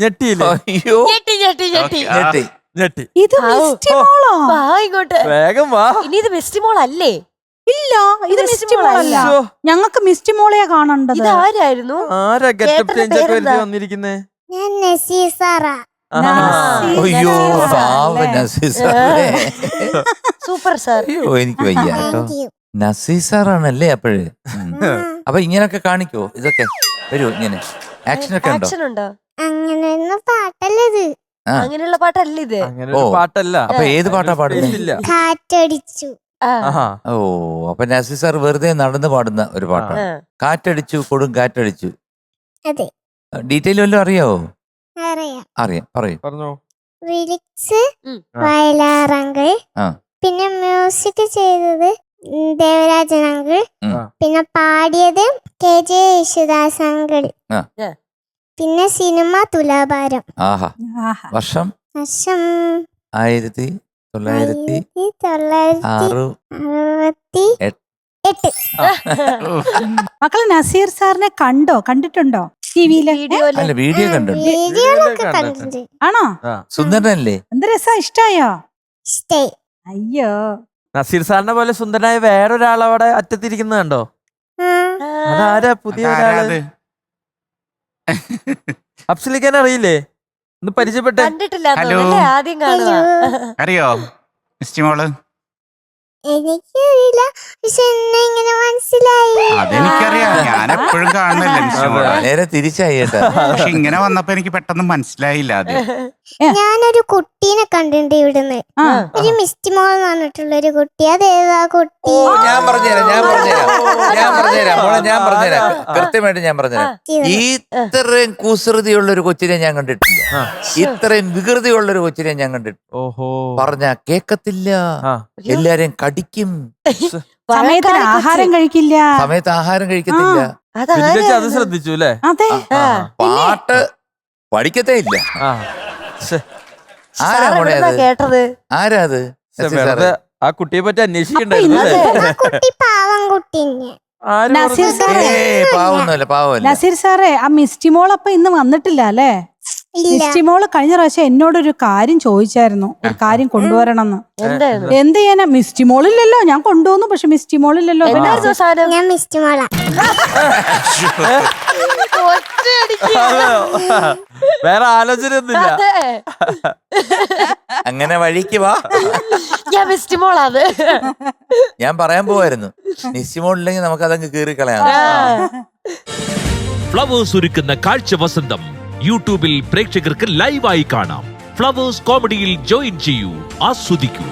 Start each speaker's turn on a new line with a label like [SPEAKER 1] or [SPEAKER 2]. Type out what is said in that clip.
[SPEAKER 1] ഞെട്ടിയില്ലേ?
[SPEAKER 2] അയ്യോ ഞെട്ടി.
[SPEAKER 3] ഇത് മിസ്റ്റി മോളോ?
[SPEAKER 4] ഇങ്ങോട്ട്
[SPEAKER 1] വേഗം വാ.
[SPEAKER 4] ഇനി ഇത് മിസ്റ്റി മോൾ അല്ലേ?
[SPEAKER 3] ഇല്ല, ഇത് മിസ്റ്റി മോളല്ല. ഞങ്ങൾക്ക് മിസ്റ്റി മോളെയാ കാണേണ്ടത്.
[SPEAKER 4] ഇത് ആരായിരുന്നു?
[SPEAKER 1] ആരാ ഗെറ്റപ്പ് ചേഞ്ച് ഒക്കെ വരുത്തി വന്നിരിക്കുന്നേ?
[SPEAKER 5] ഞാൻ നസീർ സാറാ.
[SPEAKER 2] അയ്യോ പാവം നസീർ സാറേ.
[SPEAKER 4] Super sir.
[SPEAKER 2] അയ്യോ എനിക്ക് വയ്യ കേട്ടോ.
[SPEAKER 5] Thank you.
[SPEAKER 2] നസീർ സാറാണല്ലേ അപ്പോഴ്. അപ്പൊ ഇങ്ങനൊക്കെ കാണിക്കോ? ഇതൊക്കെ വരൂ ഇങ്ങനെ ആക്ഷൻ ഒക്കെ ഉണ്ടോ?
[SPEAKER 4] ആക്ഷൻ ഉണ്ടോ?
[SPEAKER 5] അങ്ങനെയൊന്നും പാട്ടല്ലേ ഇത്.
[SPEAKER 4] അങ്ങനെയുള്ള പാട്ടല്ല ഇത്.
[SPEAKER 1] അങ്ങനെ ഒരു പാട്ടല്ല.
[SPEAKER 2] അപ്പൊ ഏത് പാട്ടാ പാടുന്നത്?
[SPEAKER 5] കാറ്റടിച്ചു.
[SPEAKER 2] ഓ അപ്പൊ നസീർ സാർ വെറുതെ നടന്ന് പാടുന്ന ഒരു പാട്ടാണ്. കാറ്റടിച്ചു കൊടും കാറ്റടിച്ചു.
[SPEAKER 5] അതെ.
[SPEAKER 2] ഡീറ്റെയിൽ വല്ലതും അറിയാവോ?
[SPEAKER 5] അറിയാം.
[SPEAKER 2] അറിയാം, പറയൂ.
[SPEAKER 1] പറഞ്ഞോ.
[SPEAKER 5] ലിറിക്സ് വയലാറങ്കിൾ, പിന്നെ മ്യൂസിക് ചെയ്തത് ദേവരാജൻ അങ്കിൾ, പിന്നെ പാടിയത് KJ യേശുദാസ് അങ്കിൾ, പിന്നെ സിനിമ തുലാഭാരം.
[SPEAKER 2] ആഹാ. വർഷം 1968.
[SPEAKER 3] മക്കള് നസീർ സാറിനെ കണ്ടിട്ടുണ്ടോ ടിവിയില്?
[SPEAKER 2] അല്ല വീഡിയോ കണ്ടിട്ടുണ്ട്.
[SPEAKER 5] വീഡിയോയിലൊക്കെ കണ്ടിട്ടുണ്ട്.
[SPEAKER 3] ആണോ?
[SPEAKER 2] സുന്ദരനല്ലേ?
[SPEAKER 3] എന്ത് രസാ, ഇഷ്ടായോ?
[SPEAKER 5] ഇഷ്ടായി.
[SPEAKER 3] അയ്യോ,
[SPEAKER 1] നസീർ സാറിനെ പോലെ സുന്ദരനായ വേറൊരാൾ അവിടെ അറ്റത്തിരിക്കുന്നത് കണ്ടോ? അതാരാ? പുതിയ ഒരാള്. അഫ്സലിക്കാൻ അറിയില്ലേ? ഒന്ന് പരിചയപ്പെട്ടെ.
[SPEAKER 4] കണ്ടിട്ടില്ല, ആദ്യം കാണുക.
[SPEAKER 6] അറിയോ മിസ്റ്റി മോള്?
[SPEAKER 5] എനിക്കറിയില്ല, പക്ഷെ എന്നെ ഇങ്ങനെ മനസ്സിലായി.
[SPEAKER 6] അതെനിക്കറിയാം, ഞാൻ എപ്പോഴും കാണുന്നില്ല മിസ്റ്റി മോള്.
[SPEAKER 2] നേരെ തിരിച്ചായി കേട്ടാ.
[SPEAKER 6] പക്ഷെ ഇങ്ങനെ വന്നപ്പോ എനിക്ക് പെട്ടെന്ന് മനസ്സിലായില്ല ആദ്യം.
[SPEAKER 5] ഞാനൊരു കുട്ടീനെ കണ്ടിട്ടുണ്ട് ഇവിടുന്ന്. ഒരു മിസ്റ്റി മോൾ എന്ന് പറഞ്ഞിട്ടുള്ള ഒരു കുട്ടി. അതേതാ കുട്ടി?
[SPEAKER 2] ഞാൻ പറഞ്ഞുതരാം മോളെ, ഞാൻ പറഞ്ഞുതരാം കൃത്യമായിട്ട് ഞാൻ പറഞ്ഞുതരാം. ഇത്രയും കുസൃതിയുള്ള ഒരു കൊച്ചിനെ ഞാൻ കണ്ടിട്ടില്ല. ഇത്രയും വികൃതിയുള്ള ഒരു കൊച്ചിനെ ഞാൻ കണ്ടിട്ടില്ല.
[SPEAKER 1] ഓഹോ.
[SPEAKER 2] പറഞ്ഞ കേക്കത്തില്ല, എല്ലാരെയും കടിക്കും,
[SPEAKER 3] സമയത്തിന് ആഹാരം കഴിക്കില്ല,
[SPEAKER 2] സമയത്ത് ആഹാരം കഴിക്കത്തില്ല.
[SPEAKER 1] അത് ശ്രദ്ധിച്ചു അല്ലേ?
[SPEAKER 3] അതെ.
[SPEAKER 2] പാട്ട് പഠിക്കത്തേ ഇല്ല. ആരാ മോളെ അത്?
[SPEAKER 4] കേട്ടത്
[SPEAKER 2] ആരാ അത്?
[SPEAKER 1] ആ കുട്ടിയെ പറ്റി അന്വേഷിക്കണ്ടായിരുന്നു.
[SPEAKER 5] കുട്ടി പാവം കുട്ടിന്നെ.
[SPEAKER 2] പാവമല്ല.
[SPEAKER 3] നസീർ സാറേ, ആ മിസ്റ്റി മോൾ അപ്പൊ ഇന്ന് വന്നിട്ടില്ല അല്ലേ? മിസ്റ്റി മോള് കഴിഞ്ഞ പ്രാവശ്യം എന്നോടൊരു കാര്യം ചോദിച്ചായിരുന്നു, ഒരു കാര്യം കൊണ്ടുവരണം എന്ന്. എന്ത് ചെയ്യാനാ? മിസ്റ്റി മോളില്ലല്ലോ. ഞാൻ കൊണ്ടുവന്നു, പക്ഷെ മിസ്റ്റി മോളില്ലല്ലോ.
[SPEAKER 5] ഞാൻ മിസ്റ്റി മോളാ.
[SPEAKER 1] വേറെ ആലോചന ഒന്നുമില്ല.
[SPEAKER 2] അങ്ങനെ വഴിക്ക് വാ.
[SPEAKER 4] ഞാൻ മിസ്റ്റി മോളാത്.
[SPEAKER 2] ഞാൻ പറയാൻ പോവായിരുന്നു, മിസ്റ്റി മോളില്ലെങ്കിൽ നമുക്ക് അതങ്ങ് കീറിക്കളയാം.
[SPEAKER 7] ഫ്ലവേഴ്സ് ഒരുക്കുന്ന കാഴ്ച വസന്തം യൂട്യൂബിൽ പ്രേക്ഷകർക്ക് ലൈവായി കാണാം. ഫ്ലവേഴ്സ് കോമഡിയിൽ ജോയിൻ ചെയ്യൂ, ആസ്വദിക്കൂ.